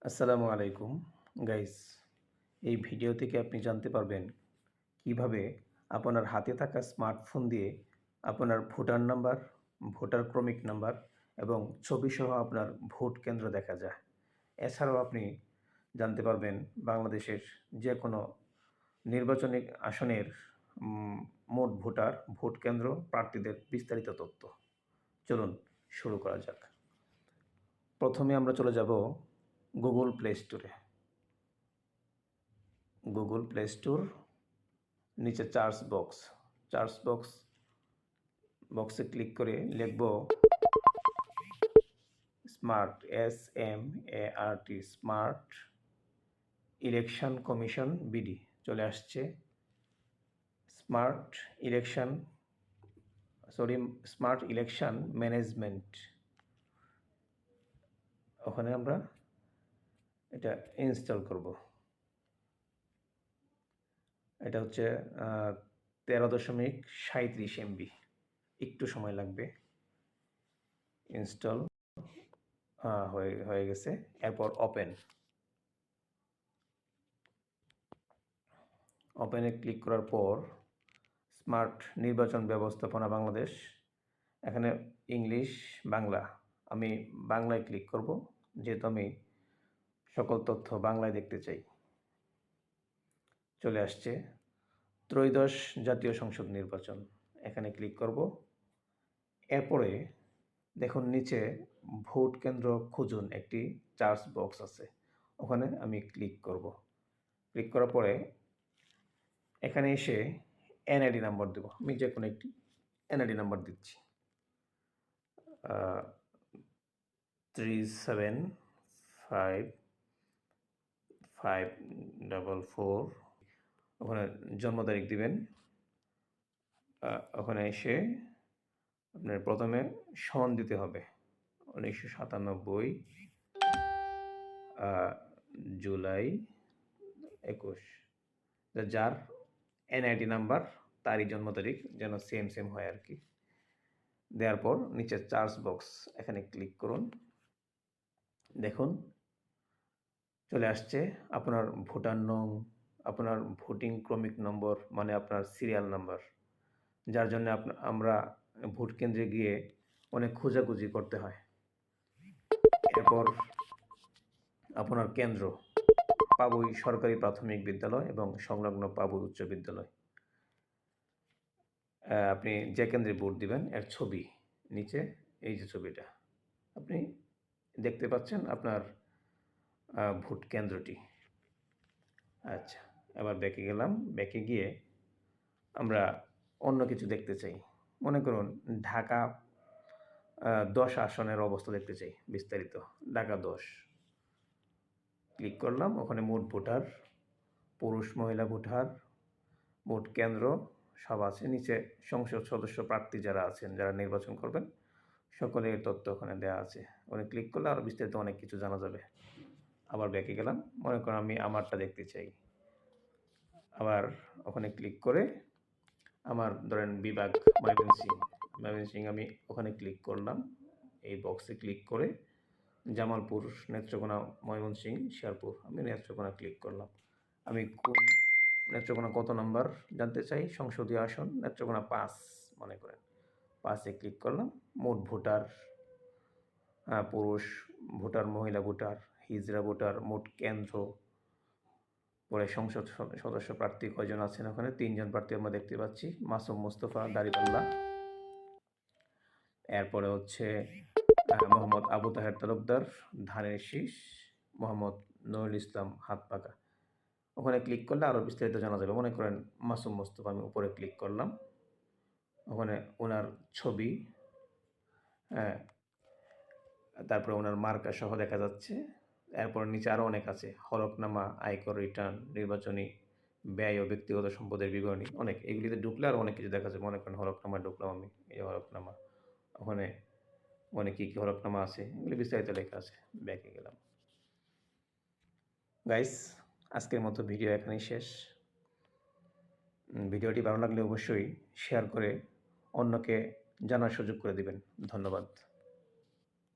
আসসালামু আলাইকুম গাইস। এই ভিডিও থেকে আপনি জানতে পারবেন কিভাবে আপনার হাতে থাকা স্মার্টফোন দিয়ে আপনার ভোটার নাম্বার, ভোটার ক্রমিক নাম্বার এবং ছবি সহ আপনার ভোট কেন্দ্র দেখা যায়। এছাড়াও আপনি জানতে পারবেন বাংলাদেশের যে কোনো নির্বাচনী আসনের উম, মোট ভোটার, ভোট কেন্দ্র, প্রার্থীদের বিস্তারিত তথ্য। চলুন শুরু করা যাক। প্রথমে আমরা চলে যাব গুগল প্লে স্টোরে। গুগল প্লে স্টোর, নিচে চার্জ বক্সে ক্লিক করে লিখব smart, SMART, smart election commission BD চলে আসছে। Smart election smart election management, ওখানে আমরা এটা ইনস্টল করব। এটা হচ্ছে 13.37 MB, একটু সময় লাগবে। ইনস্টল হয়ে গেছে। এরপর ওপেনে ক্লিক করার পর স্মার্ট নির্বাচন ব্যবস্থাপনা বাংলাদেশ, এখানে ইংলিশ, বাংলা, আমি বাংলায় ক্লিক করব যেহেতু আমি সকল তথ্য বাংলায় দেখতে চাই। চলে আসছে ত্রয়োদশ জাতীয় সংসদ নির্বাচন, এখানে ক্লিক করব। এরপরে দেখুন নিচে ভোট কেন্দ্র খুঁজুন, একটি চার্জ বক্স আছে, ওখানে আমি ক্লিক করব। ক্লিক করার পরে এখানে এসে এনআইডি নাম্বার দেব, আমি যে কোনো একটি এনআইডি নাম্বার দিচ্ছি। 375544, ওখানে জন্ম তারিখ দিবেন। ওখানে এসে আপনার প্রথমে সন দিতে হবে 1997 জুলাই 21, যার এনআইডি নাম্বার তারই জন্ম তারিখ যেন সেম হয় আর কি। দেওয়ার পর নিচে চার্জ বক্স, এখানে ক্লিক করুন। দেখুন চলে আসছে আপনার ভোটার নং, আপনার ভোটিং ক্রমিক নম্বর, মানে আপনার সিরিয়াল নাম্বার, যার জন্য আমরা ভোট কেন্দ্রে গিয়ে অনেক খোঁজাখুঁজি করতে হয়। এরপর আপনার কেন্দ্র পাবই সরকারি প্রাথমিক বিদ্যালয় এবং সংলগ্ন পাবই উচ্চ বিদ্যালয়। আপনি যে কেন্দ্রে ভোট দিবেন এর ছবি নিচে, এই যে ছবিটা আপনি দেখতে পাচ্ছেন আপনার ভোট কেন্দ্রটি। আচ্ছা, এবার ব্যাকে গেলাম। ব্যাকে গিয়ে আমরা অন্য কিছু দেখতে চাই, মনে করুন ঢাকা 10 আসনের অবস্থা দেখতে চাই বিস্তারিত। ঢাকা 10 ক্লিক করলাম, ওখানে মোট ভোটার, পুরুষ মহিলা ভোটার, ভোট কেন্দ্র সব আছে। নিচে সংসদ সদস্য প্রার্থী যারা আছেন, যারা নির্বাচন করবেন, সকলের তথ্য ওখানে দেওয়া আছে। ওখানে ক্লিক করলে আরও বিস্তারিত অনেক কিছু জানা যাবে। আবার ব্যাকে গেলাম, মনে করেন আমি আমারটা দেখতে চাই। আবার ওখানে ক্লিক করে আমার ধরেন বিভাগ ময়মনসিংহ, আমি ওখানে ক্লিক করলাম। এই বক্সে ক্লিক করে জামালপুর, নেত্রকোনা, ময়মনসিংহ, শেরপুর, আমি নেত্রকোনা ক্লিক করলাম। আমি কোন নেত্রকোনা কত নাম্বার জানতে চাই, সংসদীয় আসন নেত্রকোনা 5 মনে করেন, 5-এ ক্লিক করলাম। মোট ভোটার, পুরুষ ভোটার, মহিলা ভোটার, হিজড়া ভোটার, মোট কেন্দ্র, পরে সংসদ সদস্য প্রার্থী কয়জন আছেন, ওখানে 3 জন প্রার্থী আমরা দেখতে পাচ্ছি, মাসুম মুস্তফা দাড়িপাল্লা। এরপরে হচ্ছে মোহাম্মদ আবু তাহের তালুকদার ধানের শীষ, মোহাম্মদ নুরুল ইসলাম হাত পাকা। ওখানে ক্লিক করলে আরও বিস্তারিত জানা যাবে। মনে করেন মাসুম মুস্তফা, আমি উপরে ক্লিক করলাম, ওখানে ওনার ছবি, তারপরে ওনার মার্কা সহ দেখা যাচ্ছে। এরপর নিচে আরও অনেক আছে, হলফনামা, আয়কর রিটার্ন, নির্বাচনী ব্যয় ও ব্যক্তিগত সম্পদের বিবরণী, অনেক। এগুলিতে ঢুকলে আরও অনেক কিছু দেখা যাবে। মনে করেন হলফনামা ঢুকলাম আমি, এই হলফনামা, ওখানে অনেক কী হলফনামা আছে, এগুলি বিস্তারিত লেখা আছে। ব্যাকে গেলাম। গাইস, আজকের মতো ভিডিও এখানেই শেষ। ভিডিওটি ভালো লাগলে অবশ্যই শেয়ার করে অন্যকে জানার সুযোগ করে দিবেন। ধন্যবাদ।